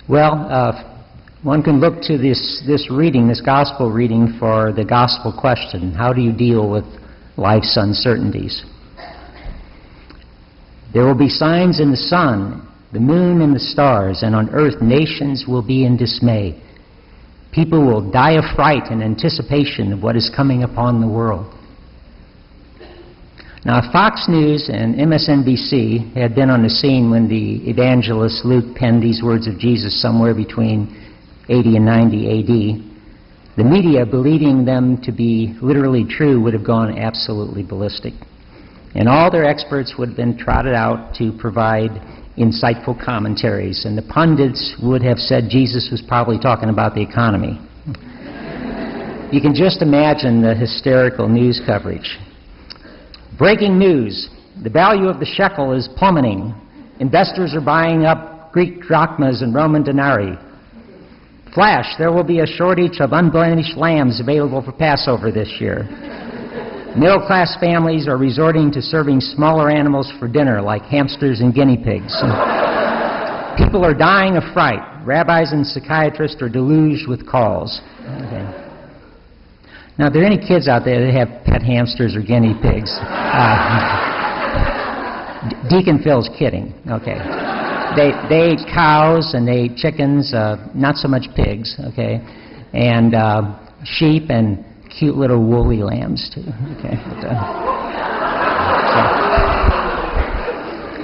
One can look to this reading, this gospel reading, for the gospel question: how do you deal with life's uncertainties? There will be signs in the sun, the moon and the stars, and on earth nations will be in dismay. People will die of fright in anticipation of what is coming upon the world. Now, if Fox News and MSNBC had been on the scene when the evangelist Luke penned these words of Jesus somewhere between 80 and 90 AD, the media, believing them to be literally true, would have gone absolutely ballistic. And all their experts would have been trotted out to provide insightful commentaries, and the pundits would have said Jesus was probably talking about the economy. You can just imagine the hysterical news coverage. Breaking news: the value of the shekel is plummeting. Investors are buying up Greek drachmas and Roman denarii. Flash: there will be a shortage of unblemished lambs available for Passover this year. Middle-class families are resorting to serving smaller animals for dinner, like hamsters and guinea pigs. People are dying of fright. Rabbis and psychiatrists are deluged with calls. Okay. Now, if there are any kids out there that have pet hamsters or guinea pigs, Deacon Phil's kidding. Okay. They ate cows and they ate chickens, not so much pigs, okay, and sheep and cute little woolly lambs too. Okay. But,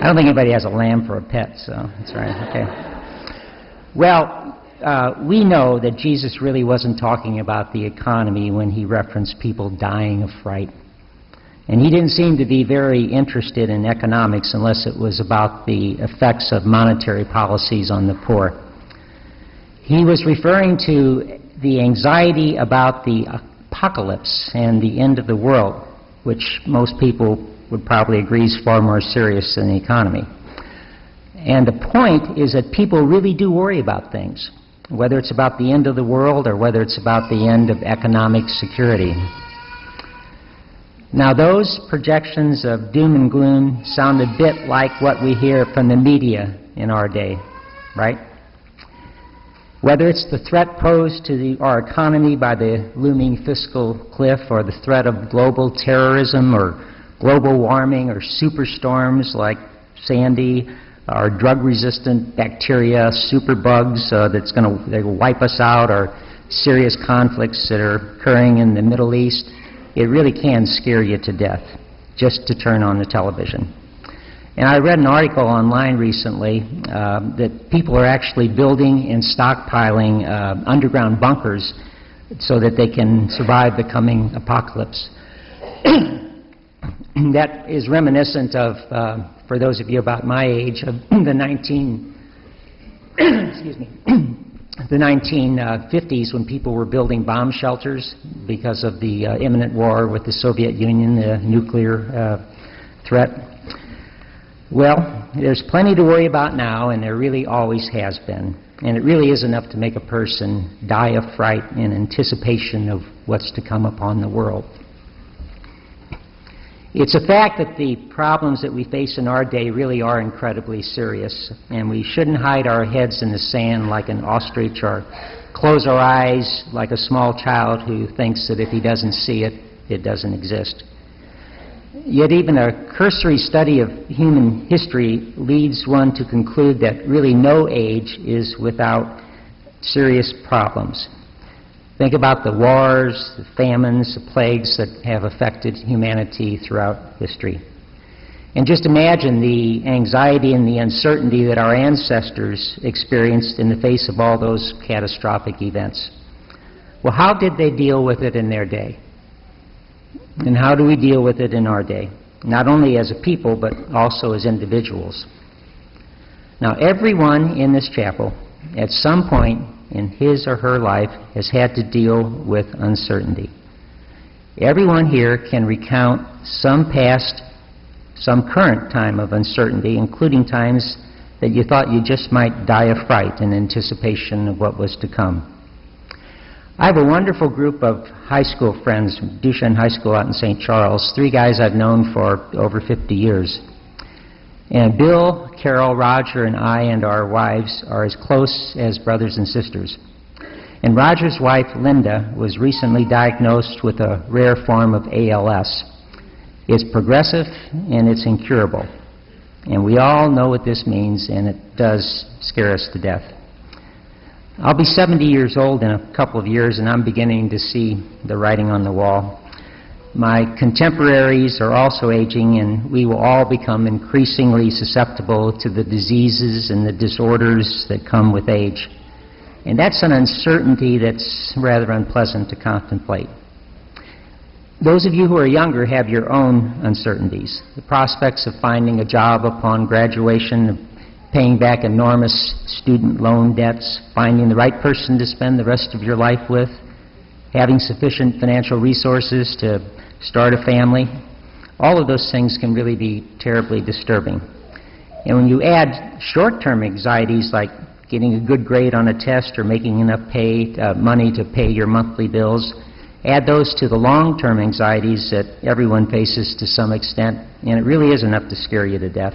I don't think anybody has a lamb for a pet, so that's right. Okay. Well, we know that Jesus really wasn't talking about the economy when he referenced people dying of fright. And he didn't seem to be very interested in economics unless it was about the effects of monetary policies on the poor. He was referring to the anxiety about the apocalypse and the end of the world, which most people would probably agree is far more serious than the economy. And the point is that people really do worry about things, whether it's about the end of the world or whether it's about the end of economic security. Now, those projections of doom and gloom sound a bit like what we hear from the media in our day, right? Whether it's the threat posed to our economy by the looming fiscal cliff, or the threat of global terrorism or global warming or superstorms like Sandy, or drug-resistant bacteria, superbugs they will wipe us out, or serious conflicts that are occurring in the Middle East, it really can scare you to death just to turn on the television. And I read an article online recently that people are actually building and stockpiling underground bunkers so that they can survive the coming apocalypse. That is reminiscent of, for those of you about my age, of the 1950s, when people were building bomb shelters because of the imminent war with the Soviet Union, the nuclear threat. Well, there's plenty to worry about now, and there really always has been. And it really is enough to make a person die of fright in anticipation of what's to come upon the world. It's a fact that the problems that we face in our day really are incredibly serious, and we shouldn't hide our heads in the sand like an ostrich, or close our eyes like a small child who thinks that if he doesn't see it, it doesn't exist. Yet even a cursory study of human history leads one to conclude that really no age is without serious problems. Think about the wars, the famines, the plagues that have affected humanity throughout history. And just imagine the anxiety and the uncertainty that our ancestors experienced in the face of all those catastrophic events. Well, how did they deal with it in their day? And how do we deal with it in our day? Not only as a people, but also as individuals. Now, everyone in this chapel, at some point in his or her life, has had to deal with uncertainty. Everyone here can recount some past, some current time of uncertainty, including times that you thought you just might die of fright in anticipation of what was to come. I have a wonderful group of high school friends from Duchesne High School out in St. Charles, 3 guys I've known for over 50 years. And Bill, Carol, Roger, and I and our wives are as close as brothers and sisters. And Roger's wife, Linda, was recently diagnosed with a rare form of ALS. It's progressive and it's incurable. And we all know what this means, and it does scare us to death. I'll be 70 years old in a couple of years, and I'm beginning to see the writing on the wall. My contemporaries are also aging, and we will all become increasingly susceptible to the diseases and the disorders that come with age. And that's an uncertainty that's rather unpleasant to contemplate. Those of you who are younger have your own uncertainties. The prospects of finding a job upon graduation, of paying back enormous student loan debts, finding the right person to spend the rest of your life with, having sufficient financial resources to start a family. All of those things can really be terribly disturbing. And when you add short-term anxieties like getting a good grade on a test or making enough money to pay your monthly bills, add those to the long-term anxieties that everyone faces to some extent, and it really is enough to scare you to death.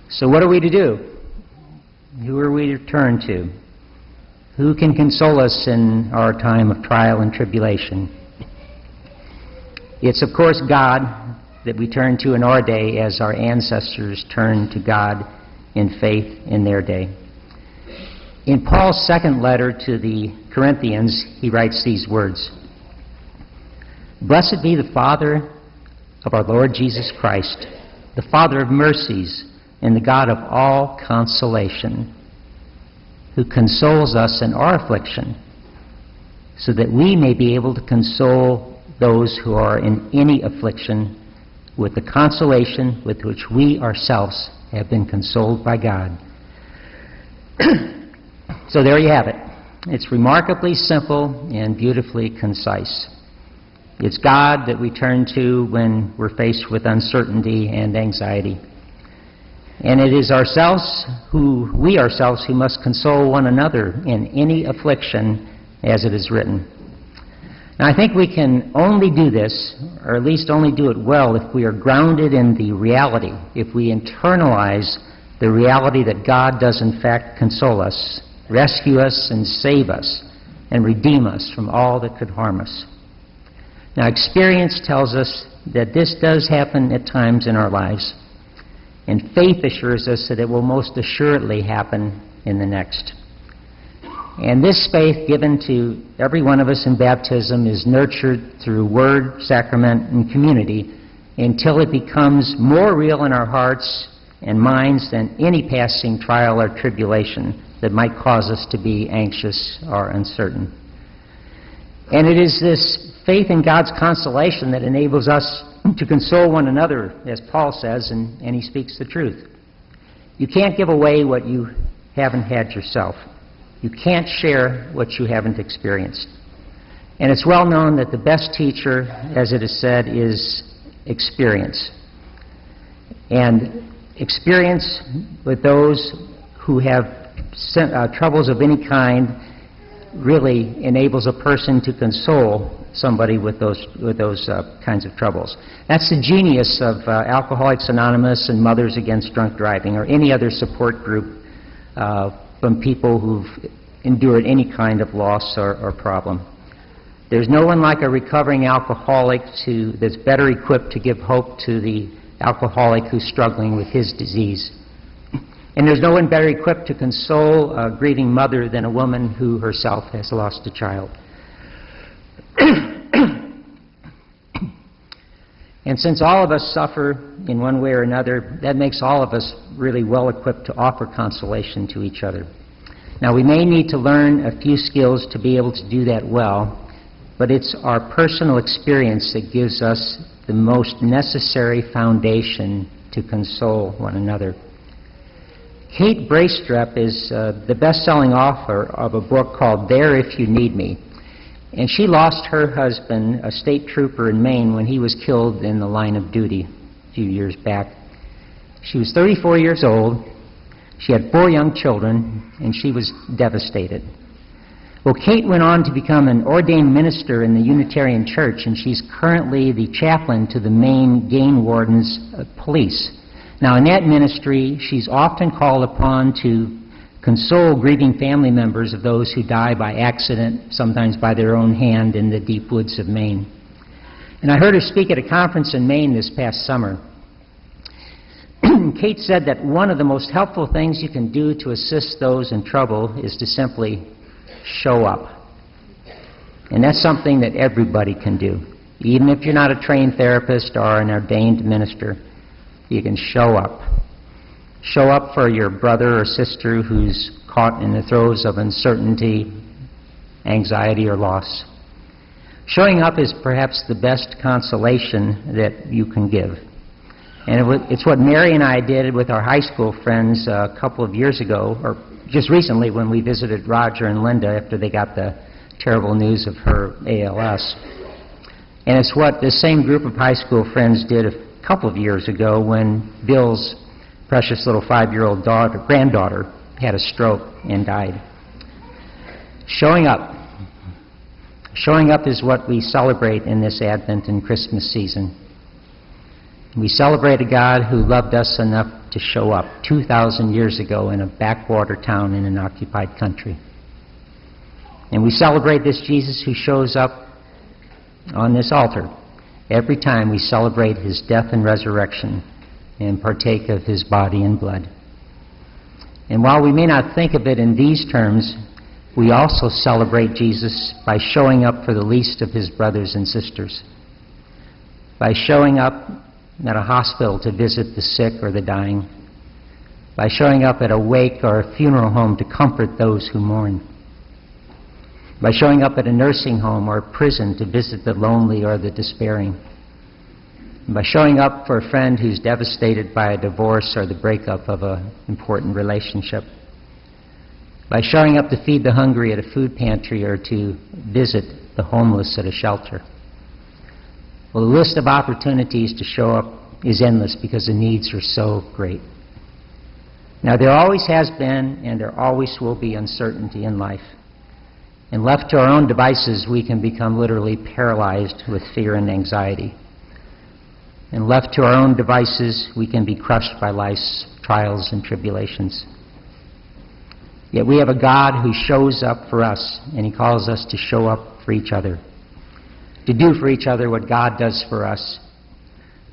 So what are we to do? Who are we to turn to? Who can console us in our time of trial and tribulation? It's, of course, God that we turn to in our day as our ancestors turned to God in faith in their day. In Paul's second letter to the Corinthians, he writes these words, "Blessed be the Father of our Lord Jesus Christ, the Father of mercies and the God of all consolation, who consoles us in our affliction, so that we may be able to console those who are in any affliction with the consolation with which we ourselves have been consoled by God." So there you have it. It's remarkably simple and beautifully concise. It's God that we turn to when we're faced with uncertainty and anxiety. And it is we ourselves who must console one another in any affliction, as it is written. Now, I think we can only do this, or at least only do it well, if we are grounded in the reality, if we internalize the reality that God does in fact console us, rescue us and save us, and redeem us from all that could harm us. Now, experience tells us that this does happen at times in our lives, and faith assures us that it will most assuredly happen in the next. And this faith given to every one of us in baptism is nurtured through word, sacrament, and community until it becomes more real in our hearts and minds than any passing trial or tribulation that might cause us to be anxious or uncertain. And it is this faith in God's consolation that enables us to console one another, as Paul says, and he speaks the truth. You can't give away what you haven't had yourself. You can't share what you haven't experienced. And it's well known that the best teacher, as it is said, is experience. And experience with those who have troubles of any kind really enables a person to console somebody with those kinds of troubles. That's the genius of Alcoholics Anonymous and Mothers Against Drunk Driving, or any other support group from people who've endured any kind of loss or problem. There's no one like a recovering alcoholic that's better equipped to give hope to the alcoholic who's struggling with his disease. And there's no one better equipped to console a grieving mother than a woman who herself has lost a child. And since all of us suffer in one way or another, that makes all of us really well equipped to offer consolation to each other. Now, we may need to learn a few skills to be able to do that well, but it's our personal experience that gives us the most necessary foundation to console one another. Kate Braestrup is the best-selling author of a book called There If You Need Me. And she lost her husband, a state trooper in Maine, when he was killed in the line of duty a few years back. She was 34 years old. She had 4 young children, and she was devastated. Well, Kate went on to become an ordained minister in the Unitarian Church, and she's currently the chaplain to the Maine Game Wardens Police. Now, in that ministry, she's often called upon to console grieving family members of those who die by accident, sometimes by their own hand, in the deep woods of Maine. And I heard her speak at a conference in Maine this past summer. Kate said that one of the most helpful things you can do to assist those in trouble is to simply show up. And that's something that everybody can do. Even if you're not a trained therapist or an ordained minister, you can show up. Show up for your brother or sister who's caught in the throes of uncertainty, anxiety, or loss. Showing up is perhaps the best consolation that you can give. And it's what Mary and I did with our high school friends a couple of years ago, or just recently when we visited Roger and Linda after they got the terrible news of her ALS. And it's what this same group of high school friends did a couple of years ago when Bill's precious little 5-year-old granddaughter had a stroke and died. Showing up. Showing up is what we celebrate in this Advent and Christmas season. We celebrate a God who loved us enough to show up 2,000 years ago in a backwater town in an occupied country. And we celebrate this Jesus who shows up on this altar every time we celebrate his death and resurrection and partake of his body and blood. And while we may not think of it in these terms, we also celebrate Jesus by showing up for the least of his brothers and sisters, by showing up at a hospital to visit the sick or the dying, by showing up at a wake or a funeral home to comfort those who mourn, by showing up at a nursing home or a prison to visit the lonely or the despairing, and by showing up for a friend who's devastated by a divorce or the breakup of an important relationship, by showing up to feed the hungry at a food pantry or to visit the homeless at a shelter. Well, the list of opportunities to show up is endless because the needs are so great. Now, there always has been and there always will be uncertainty in life. And left to our own devices, we can become literally paralyzed with fear and anxiety. And left to our own devices, we can be crushed by life's trials and tribulations. Yet we have a God who shows up for us, and he calls us to show up for each other, to do for each other what God does for us,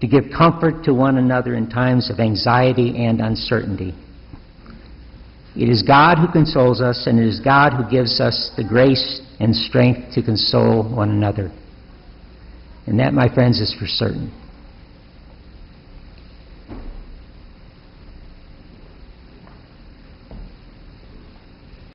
to give comfort to one another in times of anxiety and uncertainty. It is God who consoles us, and it is God who gives us the grace and strength to console one another. And that, my friends, is for certain.